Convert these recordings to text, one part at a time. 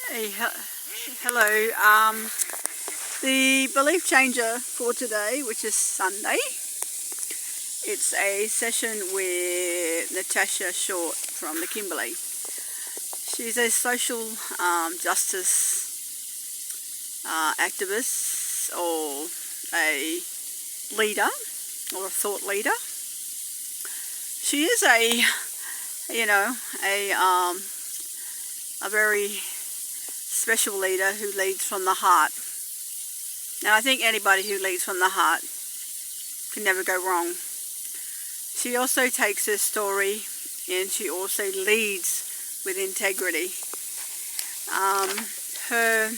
Hello. The belief changer for today, which is Sunday, it's a session with Natasha Short from the Kimberley. She's a social justice activist, or a leader, or a thought leader. She is a very special leader who leads from the heart. And I think anybody who leads from the heart can never go wrong. She also takes her story and she also leads with integrity. Her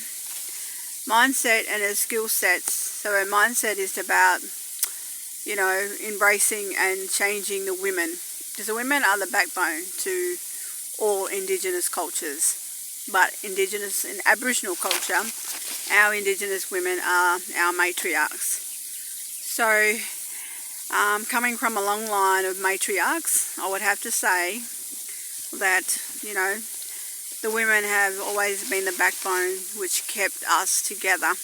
mindset and her skill sets, so her mindset is about, embracing and changing the women. Because the women are the backbone to all Indigenous cultures. But Indigenous and Aboriginal culture, our Indigenous women are our matriarchs. So, coming from a long line of matriarchs, I would have to say that, the women have always been the backbone which kept us together.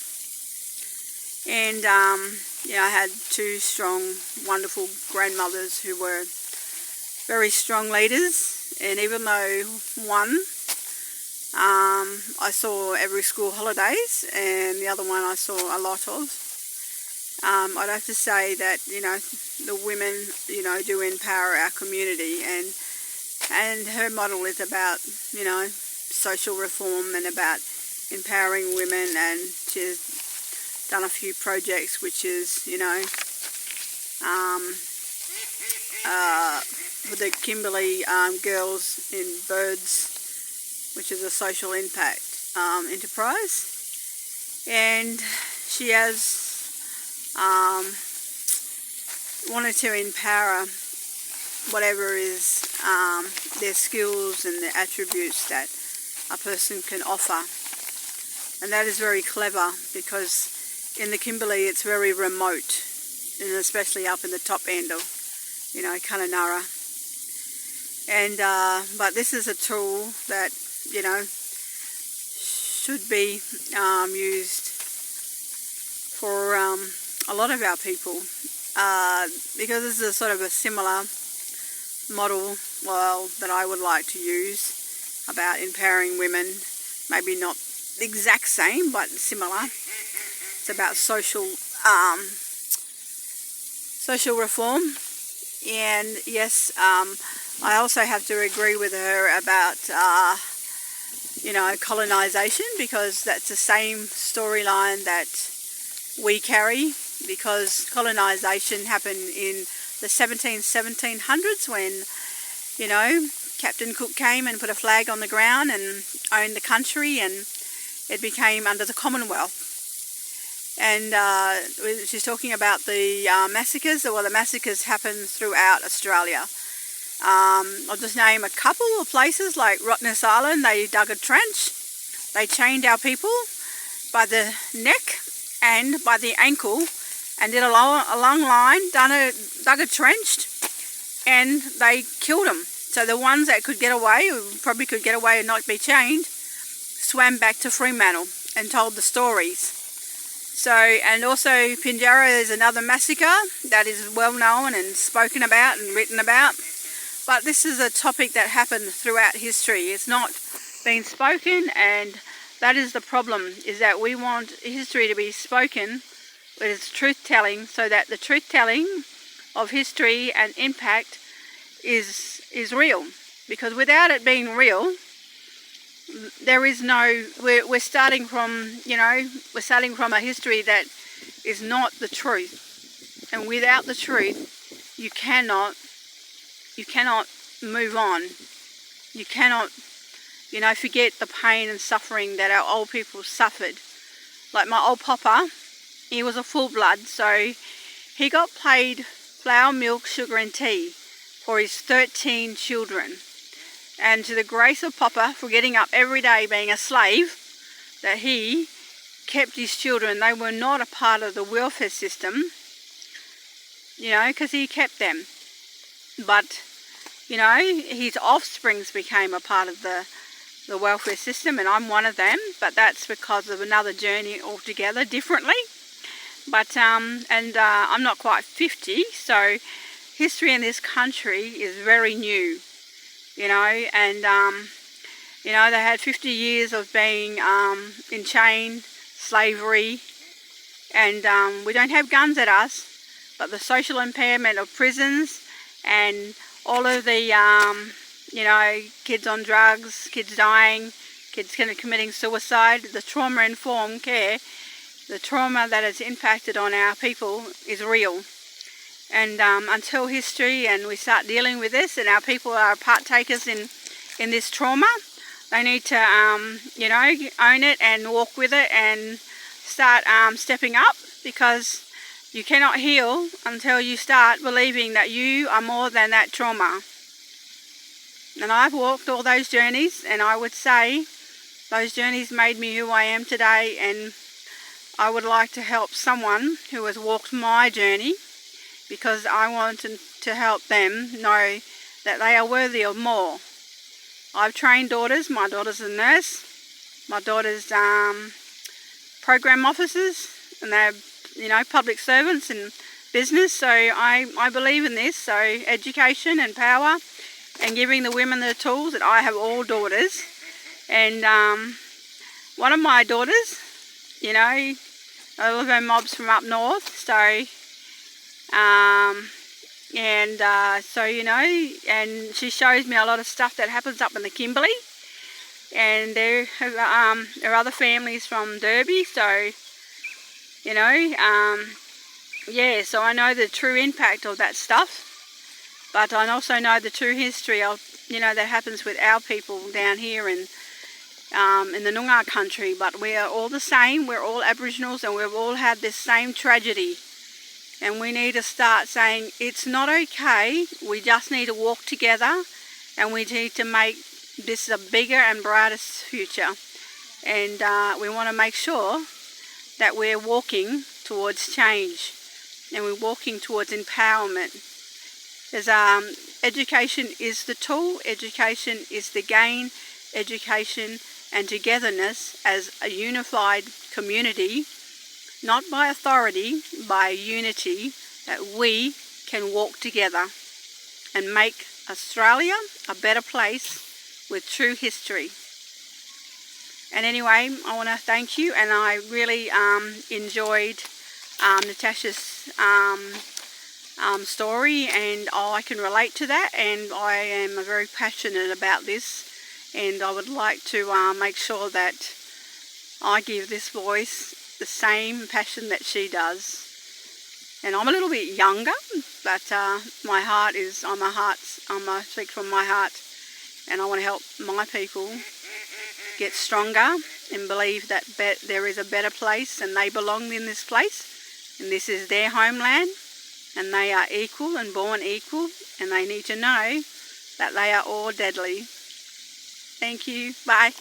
And, I had two strong, wonderful grandmothers who were very strong leaders. And even though one I saw every school holidays, and the other one I saw a lot of, I'd have to say that, the women, do empower our community, and her model is about, social reform and about empowering women, and she's done a few projects which is, with the Kimberley Girls in Birds, which is a social impact enterprise, and she has wanted to empower whatever is their skills and the attributes that a person can offer. And that is very clever, because in the Kimberley it's very remote, and especially up in the top end of, Kununurra. And but this is a tool that, should be used for a lot of our people, because this is a sort of a similar model, that I would like to use about empowering women. Maybe not the exact same, but similar. It's about social reform. And yes, I also have to agree with her about colonisation, because that's the same storyline that we carry, because colonisation happened in the 1700s when, Captain Cook came and put a flag on the ground and owned the country, and it became under the Commonwealth. And she's talking about the massacres. Well, the massacres happened throughout Australia. I'll just name a couple of places, like Rottnest Island. They dug a trench. They chained our people by the neck and by the ankle, and did a long line, dug a trench, and they killed them. So the ones that could get away, who probably could get away and not be chained, swam back to Fremantle and told the stories. So, and also Pinjarra is another massacre that is well known and spoken about and written about. But this is a topic that happened throughout history. It's not been spoken, and that is the problem, is that we want history to be spoken with its truth-telling, so that the truth-telling of history and impact is real. Because without it being real, there is no, we're starting from, we're starting from a history that is not the truth. And without the truth, you cannot move on. You cannot, forget the pain and suffering that our old people suffered. Like my old papa, he was a full blood, so he got paid flour, milk, sugar and tea for his 13 children. And to the grace of Papa for getting up every day being a slave, that he kept his children. They were not a part of the welfare system, because he kept them. But, his offsprings became a part of the the welfare system, and I'm one of them, but that's because of another journey altogether, differently. But I'm not quite 50, so history in this country is very new, you know, and you know, they had 50 years of being in chain slavery, and we don't have guns at us, but the social impairment of prisons and all of the you know, kids on drugs, kids dying, kids committing suicide, the trauma-informed care, the trauma that has impacted on our people is real. And until history and we start dealing with this, and our people are partakers in this trauma, they need to, you know, own it and walk with it and start stepping up, because you cannot heal until you start believing that you are more than that trauma. And I've walked all those journeys, and I would say those journeys made me who I am today, and I would like to help someone who has walked my journey, because I want to help them know that they are worthy of more. I've trained daughters. My daughter's a nurse. My daughter's program officers, and they're, you know, public servants in business. So I believe in this. So education and power, and giving the women the tools. That I have all daughters, and one of my daughters, you know, I love her mobs from up north, so so, you know, and she shows me a lot of stuff that happens up in the Kimberley, and there are other families from Derby, so, you know, yeah, so I know the true impact of that stuff, but I also know the true history of, you know, that happens with our people down here in the Noongar country. But we are all the same. We're all Aboriginals, and we've all had this same tragedy. And we need to start saying it's not okay. We just need to walk together, and we need to make this a bigger and brighter future. And we want to make sure that we're walking towards change, and we're walking towards empowerment. Because education is the tool, education is the gain, education and togetherness as a unified community, not by authority, by unity, that we can walk together and make Australia a better place with true history. And anyway, I want to thank you, and I really enjoyed Natasha's story, and I can relate to that, and I am very passionate about this, and I would like to make sure that I give this voice the same passion that she does. And I'm a little bit younger, but my heart is, I speak from my heart, and I want to help my people get stronger and believe that there is a better place, and they belong in this place, and this is their homeland, and they are equal and born equal, and they need to know that they are all deadly. Thank you. Bye.